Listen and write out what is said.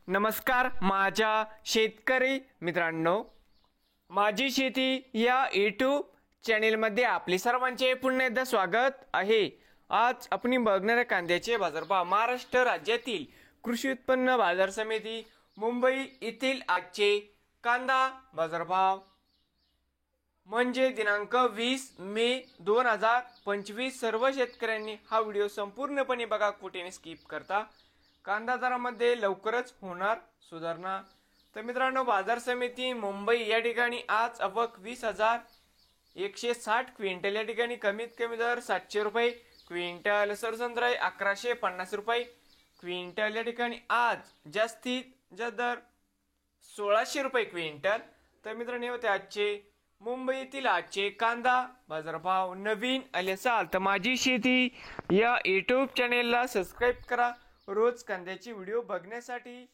नमस्कार माझ्या शेतकरी मित्रांनो, माझी शेती या यूट्यूब चॅनेलमध्ये आपले सर्वांचे पुन्हा एकदा स्वागत आहे। आज आपण बघणार कांद्याचे बाजारभाव महाराष्ट्र राज्यातील कृषी उत्पन्न बाजार समिती मुंबई येथील आजचे कांदा बाजारभाव म्हणजे दिनांक 20 मे 2025। सर्व शेतकऱ्यांनी हा व्हिडिओ संपूर्णपणे बघा, कुठेही स्किप करता। कांदा दरामध्ये लवकरच होणार सुधारणा। तर मित्रांनो, बाजार समिती मुंबई या ठिकाणी आज आवक 20,160 क्विंटल, या ठिकाणी कमीत कमी दर 700 रुपये क्विंटल, सरसंद्राई 1150 रुपये क्विंटल, या ठिकाणी आज जास्तीत जास्त दर 1600 रुपये क्विंटल। तर मित्रांनो, होते आजचे मुंबई येथील आजचे कांदा बाजारभाव। नवीन आले असाल तर माझी शेती या यूट्यूब चॅनेलला सबस्क्राईब करा रोज कांद्याची व्हिडिओ बघण्यासाठी।